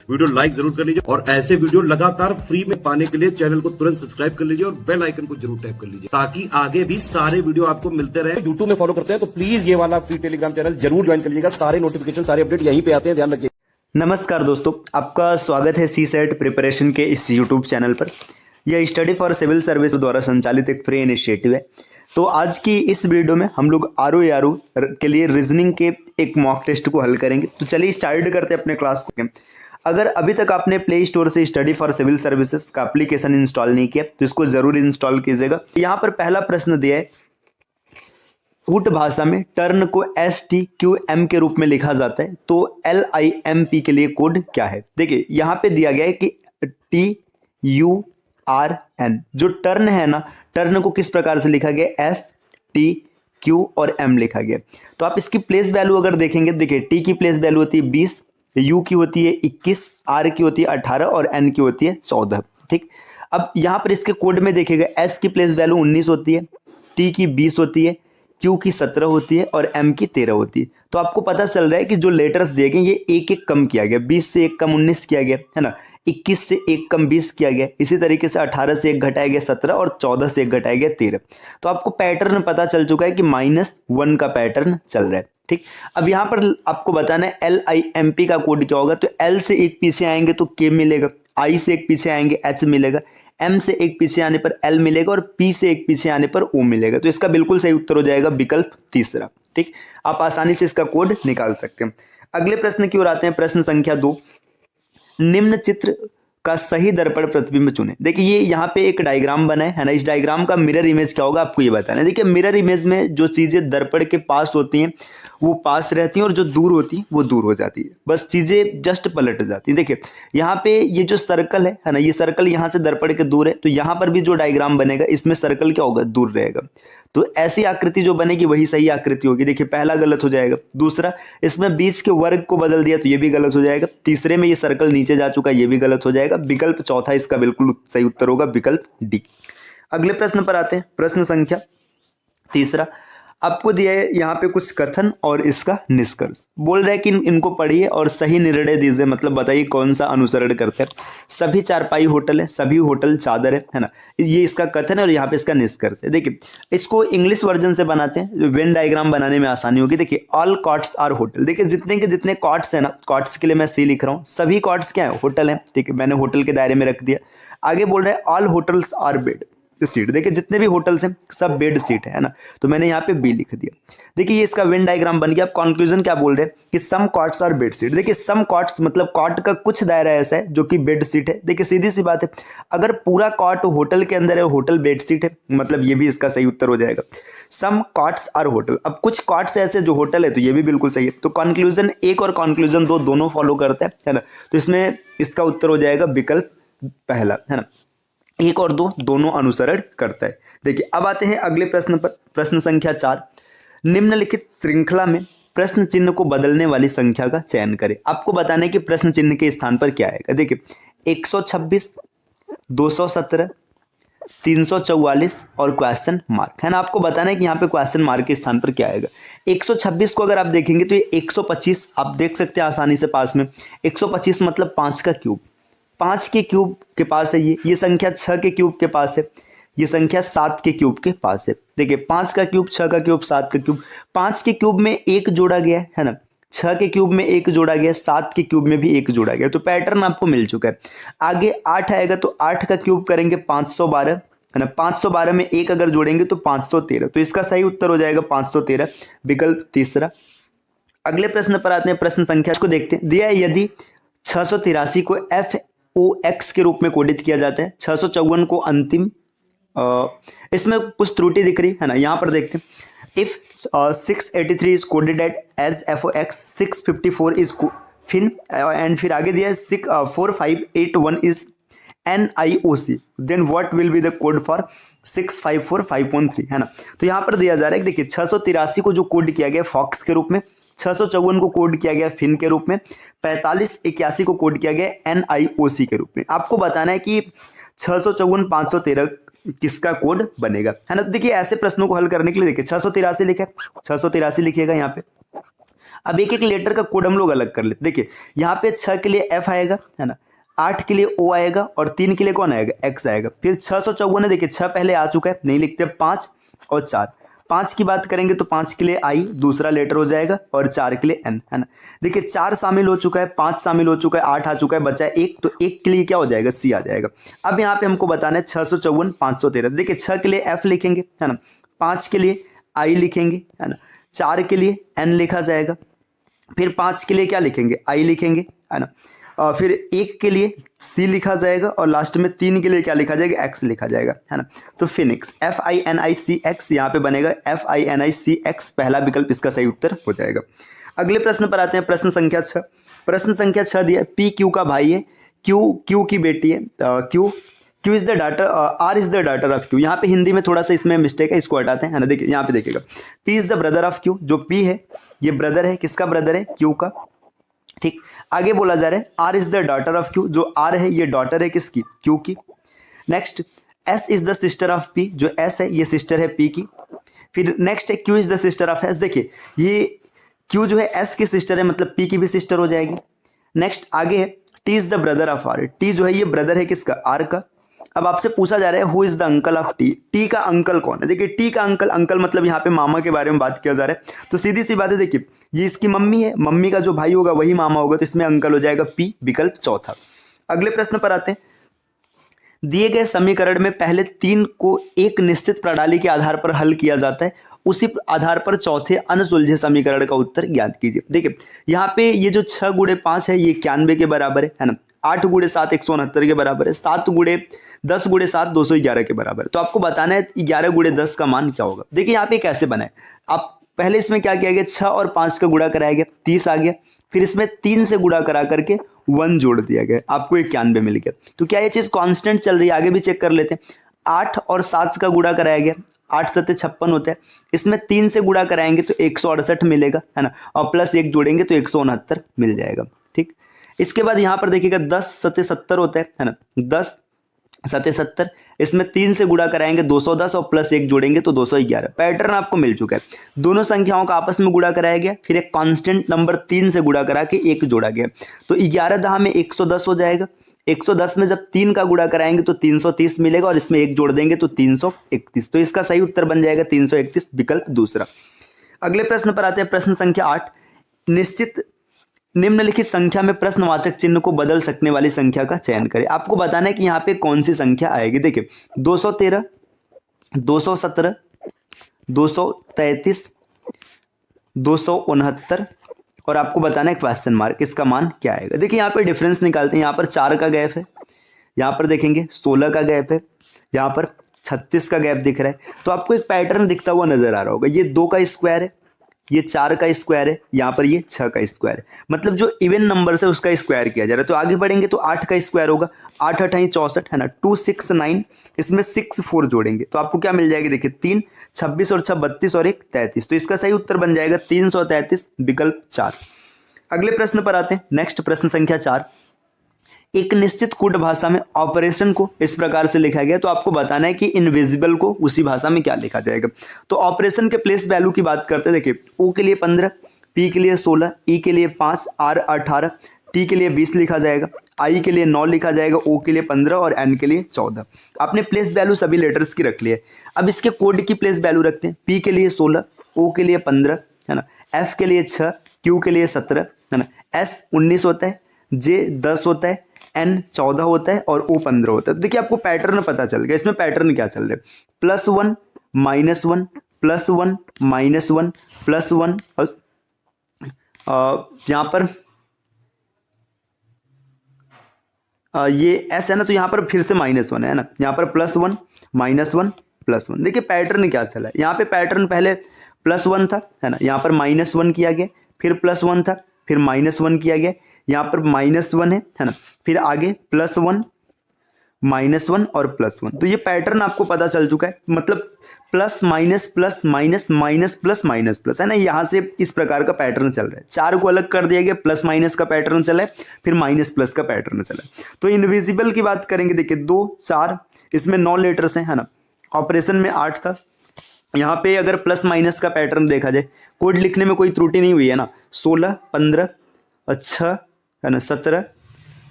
Video like जरूर कर लीजिए और ऐसे वीडियो लगातार फ्री में पाने के लिए चैनल को तुरंत सब्सक्राइब कर लीजिए और बेल आइकन को जरूर टैप कर लीजिए ताकि आगे भी सारे वीडियो आपको मिलते रहे। यूट्यूब में फॉलो करते हैं तो प्लीज ये वाला फ्री टेलीग्राम चैनल जरूर ज्वाइन कर लीजिएगा। सारे नोटिफिकेशन सारे अपडेट यहीं पे आते हैं, ध्यान रखिए। नमस्कार दोस्तों, आपका स्वागत है सीसेट प्रिपरेशन के इस यूट्यूब चैनल पर। यह स्टडी फॉर सिविल सर्विस द्वारा संचालित एक फ्री इनिशिएटिव है। तो आज की इस वीडियो में हम लोग आरओ के लिए रीजनिंग के एक मॉक टेस्ट को हल करेंगे। तो चलिए स्टार्ट करते हैं अपने क्लास को। अगर अभी तक आपने प्ले स्टोर से स्टडी फॉर सिविल सर्विसेज का एप्लीकेशन इंस्टॉल नहीं किया तो इसको जरूर इंस्टॉल कीजिएगा। यहाँ पर पहला प्रश्न दिया है, कूट भाषा में टर्न को STQM के रूप में लिखा जाता है तो LIMP के लिए कोड क्या है। देखिए यहाँ पे दिया गया है कि TURN जो टर्न है ना, टर्न को किस प्रकार से लिखा गया, STQ और M लिखा गया। तो आप इसकी प्लेस वैल्यू अगर देखेंगे, देखिए T की प्लेस वैल्यू होती है 20, U की होती है 21, R की होती है 18 और N की होती है 14। ठीक, अब यहाँ पर इसके कोड में देखिएगा S की प्लेस वैल्यू 19 होती है, T की 20 होती है, Q की 17 होती है और M की 13 होती है। तो आपको पता चल रहा है कि जो लेटर्स दिए गए ये एक एक कम किया गया, 20 से एक कम 19 किया गया है ना, 21 से एक कम 20 किया गया, इसी तरीके से 18 से एक घटाया गया 17 और 14 से एक घटाया गया 13। तो आपको पैटर्न पता चल चुका है कि -1 का पैटर्न चल रहा है। ठीक, अब यहाँ पर आपको बताना है LIMP का कोड क्या होगा। तो L से एक पीछे आएंगे तो K मिलेगा, I से एक पीछे आएंगे H मिलेगा, M से एक पीछे आने पर L मिलेगा और P से एक पीछे आने पर O मिलेगा। तो इसका बिल्कुल सही उत्तर हो जाएगा विकल्प तीसरा। ठीक, आप आसानी से इसका कोड निकाल सकते हैं। अगले प्रश्न की ओर आते हैं, प्रश्न संख्या 2, निम्न चित्र का सही दर्पण प्रतिबिंब चुने। देखिए ये यहाँ पे एक डायग्राम बना है ना, इस डायग्राम का मिरर इमेज क्या होगा आपको ये बताना है। देखिए मिरर इमेज में जो चीजें दर्पण के पास होती हैं वो पास रहती हैं और जो दूर होती है वो दूर हो जाती है, बस चीजें जस्ट पलट जाती है। देखिए यहाँ पे ये जो सर्कल है ना, ये सर्कल यहाँ से दर्पण के दूर है, तो यहाँ पर भी जो डायग्राम बनेगा इसमें सर्कल क्या होगा, दूर रहेगा। तो ऐसी आकृति जो बनेगी वही सही आकृति होगी। देखिए पहला गलत हो जाएगा, दूसरा इसमें बीच के वर्ग को बदल दिया तो ये भी गलत हो जाएगा, तीसरे में ये सर्कल नीचे जा चुका ये भी गलत हो जाएगा। विकल्प चौथा इसका बिल्कुल सही उत्तर होगा, विकल्प डी। अगले प्रश्न पर आते हैं, प्रश्न संख्या तीसरा। आपको दिया है यहाँ पे कुछ कथन और इसका निष्कर्ष। बोल रहा है कि इनको पढ़िए और सही निर्णय दीजिए, मतलब बताइए कौन सा अनुसरण करते हैं। सभी चारपाई होटल है, सभी होटल चादर है ना, ये इसका कथन है और यहाँ पे इसका निष्कर्ष है। देखिए इसको इंग्लिश वर्जन से बनाते हैं, वेन डायग्राम बनाने में आसानी होगी। देखिए ऑल कॉट्स आर होटल, देखिए जितने के जितने कॉट्स है ना, कॉट्स के लिए मैं C लिख रहा हूँ, सभी कॉट्स क्या है, होटल है। ठीक है, मैंने होटल के दायरे में रख दिया। आगे बोल रहा है all hotels are bed seat, देखिए जितने भी होटल्स हैं सब बेड सीट है ना, तो मैंने यहाँ पे B लिख दिया। देखिए ये इसका वेन डायग्राम बन गया। अब कंक्लूजन क्या बोल रहे हैं कि सम कॉट्स आर बेड सीट। देखिए सम कॉट्स मतलब कॉट का कुछ दायरा ऐसा है जो कि बेड सीट है। देखिए सीधी सी बात है, अगर पूरा कॉट होटल के अंदर है, होटल बेड सीट है, मतलब ये भी इसका सही उत्तर हो जाएगा। सम कॉट्स आर होटल, अब कुछ कॉट्स ऐसे जो होटल है, तो ये भी बिल्कुल सही है। तो कंक्लूजन 1 और कंक्लूजन 2 दोनों फॉलो करता है ना, तो इसमें इसका उत्तर हो जाएगा विकल्प पहला है ना, 1 और 2 दोनों अनुसरण करता है। देखिए अब आते हैं अगले प्रश्न पर, प्रश्न संख्या 4। निम्नलिखित श्रृंखला में प्रश्न चिन्ह को बदलने वाली संख्या का चयन करें। आपको बताना है कि प्रश्न चिन्ह के स्थान पर क्या आएगा। देखिए 126, 217, 344 और क्वेश्चन मार्क है ना। आपको बताना है कि यहाँ पे क्वेश्चन मार्क के स्थान पर क्या आएगा। 126 को अगर आप देखेंगे तो ये 125 आप देख सकते हैं आसानी से पास में। 125 मतलब 5 का क्यूब, 5 के क्यूब के पास है ये संख्या 6 के क्यूब के पास है, ये संख्या 7 के क्यूब के पास है। देखिए 5 का क्यूब, 6 का क्यूब, 7 का क्यूब, 5 के क्यूब में 1 जोड़ा गया है ना, 6 के क्यूब में 1 जोड़ा गया, 7 के क्यूब में भी 1 जोड़ा गया। तो पैटर्न आपको मिल चुका है। आगे 8 आएगा तो 8 का क्यूब करेंगे 512 है ना, 512 में 1 अगर जोड़ेंगे तो 513। तो इसका सही उत्तर हो जाएगा 513, विकल्प तीसरा। अगले प्रश्न पर आते हैं, प्रश्न संख्या को देखते हैं। दिया है यदि 683 को FOX के रूप में कोडित किया जाता है, 654 को अंतिम, इसमें कुछ त्रुटि दिख रही है ना, यहाँ पर देखते हैं। If 683 is coded as FOX, 654 is FIN and फिर आगे दिया है 4581 is NIOC, then what will be the code for 654513 है ना। तो यहाँ पर दिया जा रहा है कि देखिए 683 को जो कोड किया गया फॉक्स के रूप में, 654 को कोड किया गया फिन के रूप में, 4581 को कोड किया गया NIOC के रूप में। आपको बताना है कि 654 513 किसका कोड बनेगा है ना। तो देखिए ऐसे प्रश्नों को हल करने के लिए देखिए 683 लिखा है, 683 लिखिएगा यहाँ पे। अब एक एक लेटर का कोड हम लोग अलग कर लेते। देखिए यहाँ पे 6 के लिए F आएगा, है ना, 8 के लिए O आएगा और 3 के लिए कौन आएगा, X आएगा। फिर 654 है, देखिए 6 पहले आ चुका है, नहीं लिखते, 5 और 4। 5 की बात करेंगे तो 5 के लिए I दूसरा लेटर हो जाएगा और 4 के लिए N, है ना। देखिए 4 शामिल हो चुका है, 5 शामिल हो चुका है, 8 आ चुका है, बचा है 1, तो 1 के लिए क्या हो जाएगा, C आ जाएगा। अब यहाँ पे हमको बताना है 654 513। देखिए 6 के लिए F लिखेंगे, है ना, 5 के लिए I लिखेंगे, है ना, 4 के लिए N लिखा जाएगा, फिर 5 के लिए क्या लिखेंगे, I लिखेंगे, है ना, और फिर 1 के लिए C लिखा जाएगा और लास्ट में 3 के लिए क्या लिखा जाएगा, X लिखा जाएगा, है ना। तो फिनिक्स FINICX यहाँ पे बनेगा FINICX, पहला विकल्प इसका सही उत्तर हो जाएगा। अगले प्रश्न पर आते हैं, प्रश्न संख्या 6। प्रश्न संख्या 6 दिया है, P Q का भाई है, Q की बेटी है, Q is the daughter, R is the daughter of Q। यहाँ पे हिंदी में थोड़ा सा इसमें मिस्टेक है, इसको हटाते हैं, है ना। देखिए यहाँ पे देखिएगा, P is the brother of Q, जो P है ये ब्रदर है, किसका ब्रदर है, Q का, ठीक। आगे बोला जा रहा है R is the daughter of Q, जो R है ये डॉटर है किसकी, Q की। Next S is the sister of P, जो S है ये सिस्टर है P की। फिर नेक्स्ट है Q is the sister of S। देखिए ये Q जो है S की सिस्टर है, मतलब P की भी सिस्टर हो जाएगी। नेक्स्ट आगे है T is the brother of R, T जो है ये ब्रदर है किसका, R का। अब आपसे पूछा जा रहा है who is the uncle of T, T का अंकल कौन है। देखिए T का अंकल मतलब यहाँ पे मामा के बारे में बात किया जा रहा है, तो सीधी सी बात है, देखिए ये इसकी मम्मी है, मम्मी का जो भाई होगा वही मामा होगा, तो इसमें अंकल हो जाएगा P, विकल्प चौथा। अगले प्रश्न पर आते हैं, दिए गए समीकरण में पहले 3 को एक निश्चित प्रणाली के आधार पर हल किया जाता है, उसी आधार पर चौथे अनसुलझे समीकरण का उत्तर ज्ञात कीजिए। देखिए यहाँ पे ये जो 6 गुणे 5 है ये 91 के बराबर है ना, 8 गुणे 7 169 के बराबर है, 7 गुणे 10 गुणे 7 211 के बराबर है। तो आपको बताना है 11 गुणे 10 का मान क्या होगा। देखिए यहाँ पे कैसे बनाए, आप पहले इसमें क्या किया गया, 6 और 5 का गुणा कराया गया, 30 आ गया, फिर इसमें 3 से गुणा करा करके 1 जोड़ दिया गया, आपको 91 मिल गया। तो क्या ये चीज कांस्टेंट चल रही है, आगे भी चेक कर लेते हैं। 8 और 7 का गुणा कराया गया, 8 7 56 होता है, इसमें 3 से गुणा कराएंगे तो 168 मिलेगा, है ना, और प्लस 1 जोड़ेंगे तो 169 मिल जाएगा, ठीक। इसके बाद यहाँ पर देखिएगा 10 7 70 होता है ना, 10 7 70, इसमें 3 से गुणा कराएंगे 210 और प्लस 1 जोड़ेंगे तो 211। पैटर्न आपको मिल चुका है, दोनों संख्याओं का आपस में गुणा कराया गया, फिर एक कांस्टेंट नंबर 3 से गुणा करा के 1 जोड़ा गया, तो 11 दहा में 110 हो जाएगा। 110 में जब 3 का गुणा कराएंगे तो 330 मिलेगा और इसमें 1 जोड़ देंगे तो 331, तो इसका सही उत्तर बन जाएगा 331, विकल्प दूसरा। अगले प्रश्न पर आते हैं, प्रश्न संख्या 8। निश्चित निम्नलिखित संख्या में प्रश्नवाचक चिन्ह को बदल सकने वाली संख्या का चयन करें। आपको बताना है कि यहाँ पे कौन सी संख्या आएगी। देखिए 213 217 233 269 और आपको बताना है क्वेश्चन मार्क, इसका मान क्या आएगा। देखिए यहाँ पे डिफरेंस निकालते हैं, यहाँ पर 4 का गैप है, यहाँ पर देखेंगे 16 का गैप है, यहाँ पर 36 का गैप दिख रहा है। तो आपको एक पैटर्न दिखता हुआ नजर आ रहा होगा, ये 2 का स्क्वायर है, ये 4 का स्क्वायर है, यहाँ पर ये 6 का स्क्वायर है, मतलब जो इवन नंबर है उसका स्क्वायर किया जा रहा है। तो आगे बढ़ेंगे तो 8 का स्क्वायर होगा, 8 8 64 है ना, 269, इसमें 6 4 जोड़ेंगे तो आपको क्या मिल जाएगी, देखिए 3 26 और 6 32 और 1 33, तो इसका सही उत्तर बन जाएगा 333, विकल्प 4। अगले प्रश्न पर आते हैं, नेक्स्ट प्रश्न संख्या 4। एक निश्चित कोड भाषा में ऑपरेशन को इस प्रकार से लिखा गया, तो आपको बताना है कि इनविजिबल को उसी भाषा में क्या लिखा जाएगा। तो ऑपरेशन के प्लेस वैल्यू की बात करते हैं, देखिए ओ के लिए 15, पी के लिए 16, ई के लिए 5, आर 18, टी के लिए 20 लिखा जाएगा, आई के लिए 9 लिखा जाएगा, ओ के लिए 15 और एन के लिए 14। आपने प्लेस वैल्यू सभी लेटर्स की रख ली है। अब इसके कोड की प्लेस वैल्यू रखते हैं, पी के लिए 16, ओ के लिए 15, है ना, एफ के लिए 6, क्यू के लिए 17, है ना, एस 19 होता है, जे 10 होता है, एन 14 होता है और ओ 15 होता है। तो देखिए आपको पैटर्न पता चल गया, इसमें पैटर्न क्या चल रहा है, +1 -1 +1 -1 +1 और यहाँ पर ये एस है ना, तो यहाँ पर फिर से -1 है ना, यहाँ पर +1 -1 +1। देखिए पैटर्न क्या चला है, यहाँ पे पैटर्न पहले +1 था, है ना, यहाँ पर -1 किया गया, फिर +1 था, फिर -1 किया गया, यहाँ पर -1 है ना, फिर आगे +1 -1 और +1। तो ये पैटर्न आपको पता चल चुका है, मतलब plus minus plus minus minus plus minus plus, है ना, यहाँ से इस प्रकार का पैटर्न चल रहा है। 4 को अलग कर दिया गया, प्लस माइनस का पैटर्न चला है, फिर माइनस प्लस का पैटर्न चला है। तो इनविजिबल की बात करेंगे, देखिए 2 4, इसमें 9 लेटर्स हैं, है ना, ऑपरेशन में 8 था। यहाँ पे अगर प्लस माइनस का पैटर्न देखा जाए, कोड लिखने में कोई त्रुटि नहीं हुई है ना, 16, 15 और 6 है ना 17,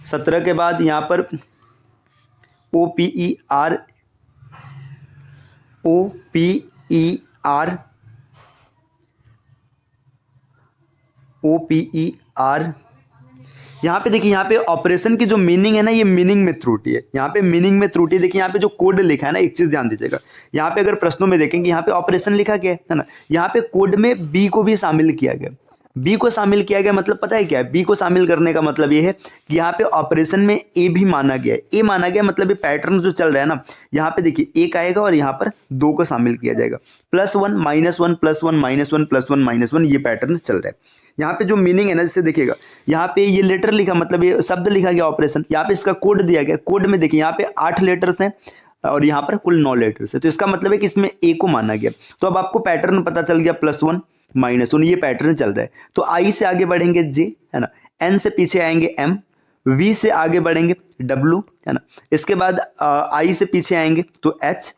17 के बाद यहाँ पर OPER यहाँ पे देखिए, यहाँ पे ऑपरेशन की जो मीनिंग है ना, ये मीनिंग में त्रुटि है। यहाँ पे मीनिंग में त्रुटि देखिए, यहाँ पे जो कोड लिखा है ना, एक चीज ध्यान दीजिएगा। यहाँ पे अगर प्रश्नों में देखेंगे, यहाँ पे ऑपरेशन लिखा गया है ना, यहाँ पे कोड में बी को भी शामिल किया गया। बी को शामिल किया गया मतलब पता है क्या है? बी को शामिल करने का मतलब ये है कि यहाँ पे ऑपरेशन में ए भी माना गया है। ए माना गया मतलब ये पैटर्न जो चल रहा है ना, यहाँ पे देखिए एक आएगा और यहाँ पर 2 को शामिल किया जाएगा। +1 -1 +1 -1 +1 -1, ये पैटर्न चल रहा है। यहाँ पे जो मीनिंग है ना, जैसे देखिएगा, यहाँ पे ये लेटर लिखा मतलब ये शब्द लिखा गया ऑपरेशन, यहाँ पे इसका कोड दिया गया। कोड में देखिए यहाँ पे 8 लेटर्स हैं और यहाँ पर कुल 9 लेटर्स है, तो इसका मतलब है कि इसमें ए को माना गया। तो अब आपको पैटर्न पता चल गया, +1 -1, ये पैटर्न चल रहा है। तो आई से आगे बढ़ेंगे जे, है ना, एन से पीछे आएंगे एम, वी से आगे बढ़ेंगे डब्लू, है ना, इसके बाद आई से पीछे आएंगे तो एच।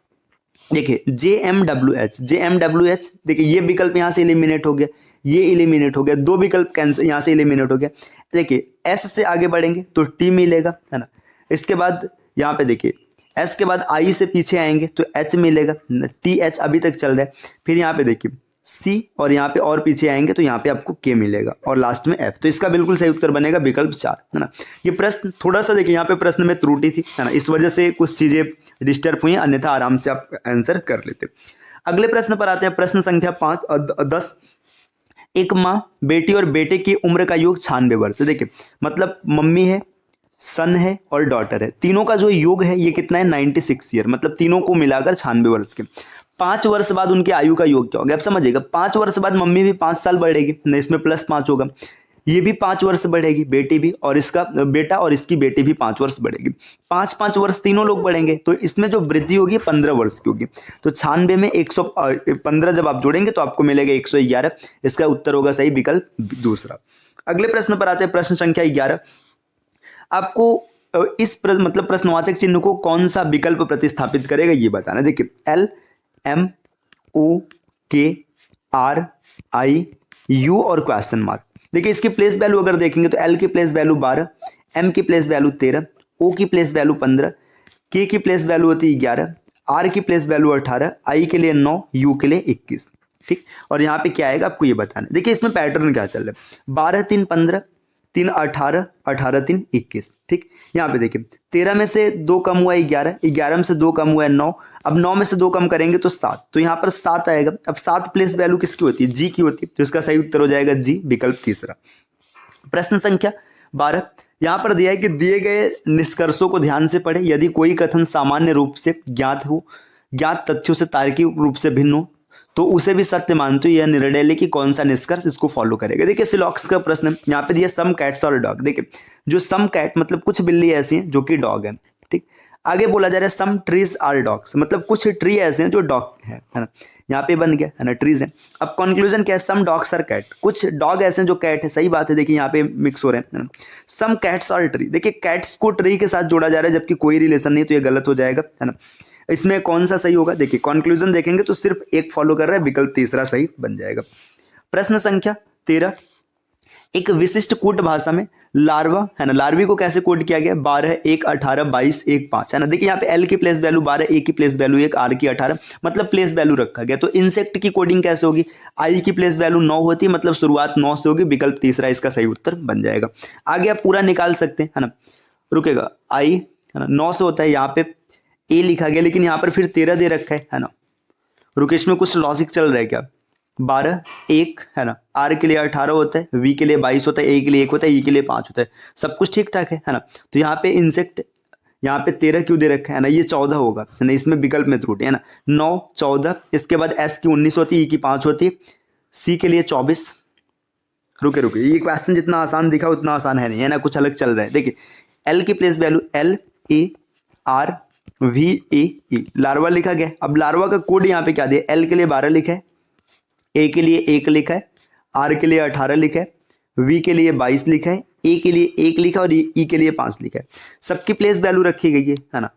देखिए JMWH, JMWH, देखिए ये विकल्प यहाँ से एलिमिनेट हो गया, ये एलिमिनेट हो गया, 2 विकल्प कैंसिल, यहाँ से एलिमिनेट हो गया। देखिए एस से आगे बढ़ेंगे तो टी मिलेगा, है ना, इसके बाद यहाँ पे देखिए एस के बाद आई से पीछे आएंगे तो एच मिलेगा, TH अभी तक चल रहा है। फिर यहाँ पे देखिए सी और यहाँ पे और पीछे आएंगे तो यहाँ पे आपको के मिलेगा और लास्ट में एफ। तो इसका बिल्कुल सही उत्तर बनेगा विकल्प 4, है ना। ये प्रश्न थोड़ा सा देखिए, यहाँ पे प्रश्न में त्रुटि थी, है ना, इस वजह से कुछ चीजें डिस्टर्ब हुई, अन्यथा आराम से आप आंसर कर लेते। अगले प्रश्न पर आते हैं, प्रश्न संख्या 5 और 10। एक माँ, बेटी और बेटे की उम्र का योग 96 वर्ष है। देखिए मतलब मम्मी है, सन है और डॉटर है, तीनों का जो योग है ये कितना है? 96 ईयर, मतलब तीनों को मिलाकर 96 वर्ष के। 5 वर्ष बाद उनकी आयु का योग क्या होगा? आप समझिएगा, 5 वर्ष बाद मम्मी भी 5 साल बढ़ेगी, इसमें +5 होगा, ये भी 5 वर्ष बढ़ेगी, बेटी भी, और इसका बेटा और इसकी बेटी भी 5 वर्ष बढ़ेगी। 5-5 वर्ष तीनों लोग बढ़ेंगे, तो इसमें जो वृद्धि होगी 15 वर्ष की होगी। तो 96 में 115 जब आप जोड़ेंगे तो आपको मिलेगा 111। इसका उत्तर होगा सही विकल्प दूसरा। अगले प्रश्न पर आते हैं, प्रश्न संख्या 11। आपको इस मतलब प्रश्नवाचक चिन्ह को कौन सा विकल्प प्रतिस्थापित करेगा ये बताना। देखिए LMOKRIU और क्वेश्चन मार्क। देखिए इसकी प्लेस वैल्यू अगर देखेंगे तो L की प्लेस वैल्यू 12, M की प्लेस वैल्यू 13, O की प्लेस वैल्यू 15, K की प्लेस वैल्यू होती है 11, R की प्लेस वैल्यू 18, I के लिए 9, U के लिए 21। ठीक, और यहाँ पे क्या आएगा आपको ये बताना। देखिए इसमें पैटर्न क्या चल रहा है, 12 3 15, 3 18, 18 3 21। ठीक, यहाँ पे देखिए 13 में से 2 कम हुआ है 11, 11 में से 2 कम हुआ है 9, अब 9 में से 2 कम करेंगे तो 7, तो यहाँ पर 7 आएगा। अब 7 प्लेस वैल्यू किसकी होती है? जी की होती है, तो इसका सही उत्तर हो जाएगा जी, विकल्प तीसरा। प्रश्न संख्या 12, यहाँ पर दिया है कि दिए गए निष्कर्षों को ध्यान से पढ़े। यदि कोई कथन सामान्य रूप से ज्ञात हो, ज्ञात तथ्यों से तार्किक रूप से भिन्न हो, तो उसे भी सत्य मानते हुए यह निर्णय ले कि कौन सा निष्कर्ष इसको फॉलो करेगा। देखिए सिलॉक्स का प्रश्न है, यहाँ पे दिया सम कैट्स और डॉग। देखिए जो सम कैट मतलब कुछ बिल्ली ऐसी हैं जो कि डॉग है। ठीक, आगे बोला जा रहा है सम ट्रीज आर डॉग्स, मतलब कुछ ट्री ऐसे हैं जो डॉग है ना, यहाँ पे बन गया है ना, ट्रीज है। अब कंक्लूजन क्या है? सम डॉग्स आर कैट, कुछ डॉग ऐसे हैं जो कैट है। सही बात है, देखिए यहाँ पे मिक्स हो रहे हैं ना। सम कैट्स आर ट्री, देखिए कैट्स को ट्री के साथ जोड़ा जा रहा है जबकि कोई रिलेशन नहीं, तो ये गलत हो जाएगा, है ना। इसमें कौन सा सही होगा? देखिए कंक्लूजन देखेंगे तो सिर्फ एक फॉलो कर रहा है, विकल्प तीसरा सही बन जाएगा। प्रश्न संख्या 13, एक विशिष्ट कूट भाषा में लार्वा, है ना, लार्वी को कैसे कोड किया गया? 12 1 18 22 1 5, है ना। देखिए यहाँ पे एल की प्लेस वैल्यू 12, ए की प्लेस वैल्यू 1, आर की 18, मतलब प्लेस वैल्यू रखा गया। तो इंसेक्ट की कोडिंग कैसे होगी? आई की प्लेस वैल्यू 9 होती है, मतलब शुरुआत 9 से होगी, विकल्प तीसरा इसका सही उत्तर बन जाएगा। आगे आप पूरा निकाल सकते हैं, है ना, रुकेगा, आई है ना 9 से होता है, यहाँ पे ए लिखा गया लेकिन यहाँ पर फिर 13 दे रखा है ना। रुके, इसमें कुछ लॉजिक चल रहा है क्या? 12 1 है ना, आर के लिए 18 होता है, वी के लिए 22 होता है, ए के लिए 1 होता है, ई के लिए 5 होता है, सब कुछ ठीक ठाक है ना। तो यहाँ पे इंसेक्ट यहाँ पे 13 क्यों दे रखा है ना, ये 14 होगा, है ना, इसमें विकल्प में त्रुटि है ना। 9 14, इसके बाद एस की 19 होती है, ई की 5 होती है, सी के लिए 24। रुके, ये क्वेश्चन जितना आसान दिखा उतना आसान है नहीं, है ना, कुछ अलग चल रहा है। देखिए एल की प्लेस वैल्यू LARVAE, लार्वा लिखा गया। अब लार्वा का कोड यहाँ पे क्या दिया? एल के लिए 12 लिखा है, ए के लिए 1 लिखा है, आर के लिए 18 लिखा है, वी के लिए 22 लिखा है, ए के लिए 1 लिखा है और ई के लिए 5 लिखा है। सबकी प्लेस वैल्यू रखी गई है ना।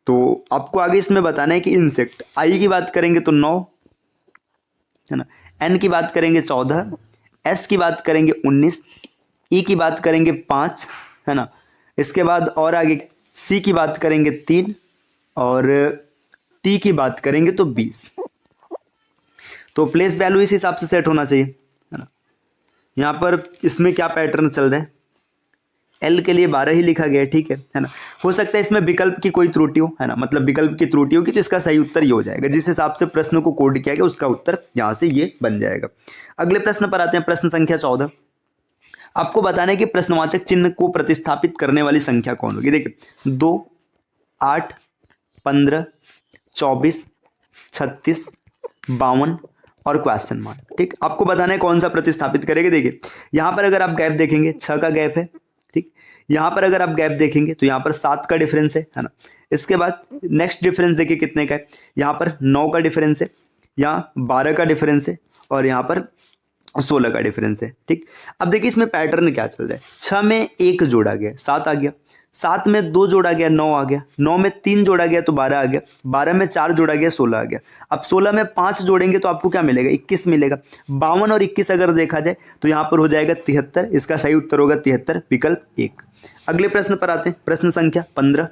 तो आपको आगे इसमें बताना है कि इंसेक्ट, आई की बात करेंगे तो 9 है ना, एन की बात करेंगे 14, एस की बात करेंगे 19, ई की बात करेंगे 5, है ना। इसके बाद और आगे सी की बात करेंगे 3 और टी की बात करेंगे तो 20। तो प्लेस वैल्यू इस हिसाब से सेट होना चाहिए, है ना। यहाँ पर इसमें क्या पैटर्न चल रहा है, एल के लिए 12 ही लिखा गया है, ठीक है ना। हो सकता है इसमें विकल्प की कोई त्रुटि हो, है ना, मतलब विकल्प की त्रुटि होगी तो इसका सही उत्तर ये हो जाएगा। जिस हिसाब से प्रश्न को कोड किया गया उसका उत्तर यहाँ से ये बन जाएगा। अगले प्रश्न पर आते हैं, प्रश्न संख्या 14। आपको बताना है कि प्रश्नवाचक चिन्ह को प्रतिस्थापित करने वाली संख्या कौन होगी। देखिए 2, 8, 15, 24, 36, 52 और क्वेश्चन मार्क, ठीक। आपको बताना है कौन सा प्रतिस्थापित करेंगे। देखिए यहाँ पर अगर आप गैप देखेंगे 6 का गैप है, ठीक। यहाँ पर अगर आप गैप देखेंगे तो यहाँ पर 7 का डिफरेंस है ना। इसके बाद नेक्स्ट डिफरेंस देखिए कितने का है, यहाँ पर 9 का डिफरेंस है, यहाँ 12 का डिफरेंस है और यहाँ पर 16 का डिफरेंस है, ठीक। अब देखिए इसमें पैटर्न क्या चल रहा है, 6 में 1 जोड़ा गया 7 आ गया, 7 में 2 जोड़ा गया 9 आ गया, 9 में 3 जोड़ा गया तो 12 आ गया, 12 में 4 जोड़ा गया 16 आ गया। अब 16 में 5 जोड़ेंगे तो आपको क्या मिलेगा, 21 मिलेगा। 52 और 21 अगर देखा जाए तो यहाँ पर हो जाएगा 73, इसका सही उत्तर होगा 73, विकल्प 1। अगले प्रश्न पर आते हैं, प्रश्न संख्या 15।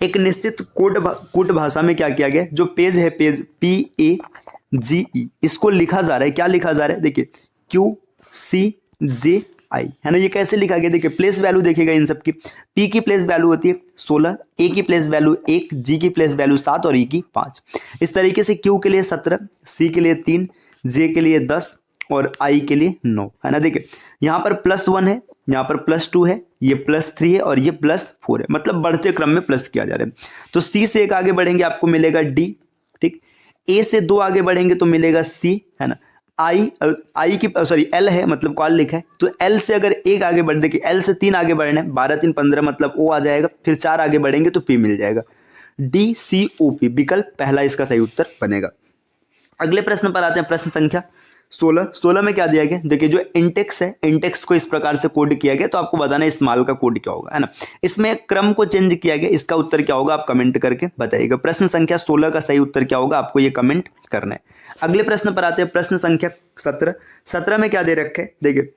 एक निश्चित कोड भाषा में क्या किया गया, जो पेज है पेज PAGE, इसको लिखा जा रहा है, क्या लिखा जा रहा है, देखिए QCJI, है ना। ये कैसे लिखा गया, देखिए प्लेस वैल्यू देखिएगा इन सब की। P की प्लेस वैल्यू होती है 16, A की प्लेस वैल्यू 1, G की प्लेस वैल्यू 7 और E की 5। इस तरीके से Q के लिए 17, C के लिए 3, J के लिए 10 और I के लिए 9, है ना। देखिए यहाँ पर +1 है, यहाँ पर +2 है, ये +3 है और ये +4 है, मतलब बढ़ते क्रम में प्लस किया जा रहा है। तो C से एक आगे बढ़ेंगे आपको मिलेगा D, ठीक। A से 2 आगे बढ़ेंगे तो मिलेगा C, है ना। I की L है, मतलब कॉल लिखा है, तो L से अगर एक आगे बढ़, देखिए L से 3 आगे बढ़ना है, 12 3 15 मतलब O आ जाएगा, फिर 4 आगे बढ़ेंगे तो P मिल जाएगा। DCOP विकल्प पहला इसका सही उत्तर बनेगा। अगले प्रश्न पर आते हैं, प्रश्न संख्या 16 में क्या दिया गया, देखिए जो इंटेक्स है, इंटेक्स को इस प्रकार से कोड किया गया, तो आपको बताना है इस माल का कोड क्या होगा, है ना। इसमें क्रम को चेंज किया गया, इसका उत्तर क्या होगा आप कमेंट करके बताइएगा। प्रश्न संख्या 16 का सही उत्तर क्या होगा आपको ये कमेंट करना है। अगले प्रश्न पर आते हैं, प्रश्न संख्या 17 में क्या दे रखा है, देखिए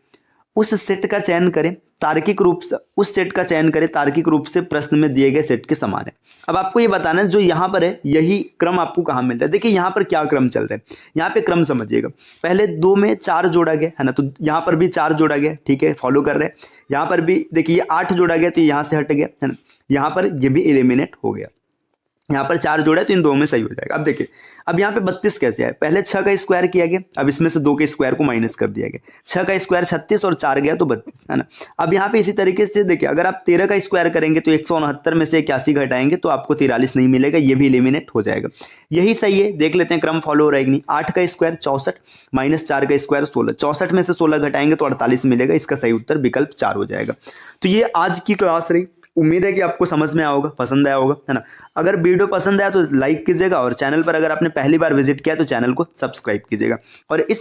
उस सेट का चयन करें तार्किक रूप से, उस सेट का चयन करें तार्किक रूप से प्रश्न में दिए गए सेट के समान है। अब आपको ये बताना है जो यहाँ पर है यही क्रम आपको कहाँ मिल रहा है। देखिए यहाँ पर क्या क्रम चल रहा है, यहाँ पे क्रम समझिएगा। पहले 2 में 4 जोड़ा गया, है ना, तो यहाँ पर भी 4 जोड़ा गया, ठीक है, फॉलो कर रहे हैं। यहाँ पर भी देखिए ये 8 जोड़ा गया तो यहाँ से हट गया, है ना, यहाँ पर ये भी एलिमिनेट हो गया। यहाँ पर 4 जोड़ा है तो इन 2 में सही हो जाएगा। अब देखिए अब यहाँ पे 32 कैसे आए, पहले 6 का स्क्वायर किया गया, अब इसमें से 2 के स्क्वायर को माइनस कर दिया गया, 6 का स्क्वायर 36 और 4 गया तो 32, है ना। अब यहाँ पे इसी तरीके से देखिए अगर आप 13 का स्क्वायर करेंगे तो 169 में से 81 घटाएंगे तो आपको 43 नहीं मिलेगा, ये भी एलिमिनेट हो जाएगा। यही सही है, देख लेते हैं क्रम फॉलो हो रहा है कि नहीं। 8 का स्क्वायर 64 माइनस 4 का स्क्वायर 16, 64 में से 16 घटाएंगे तो 48 मिलेगा, इसका सही उत्तर विकल्प 4 हो जाएगा। तो ये आज की क्लास रही, उम्मीद है कि आपको समझ में आया होगा, पसंद आया होगा, है ना। अगर वीडियो पसंद आया तो लाइक कीजिएगा और चैनल पर अगर आपने पहली बार विजिट किया तो चैनल को सब्सक्राइब कीजिएगा। और इस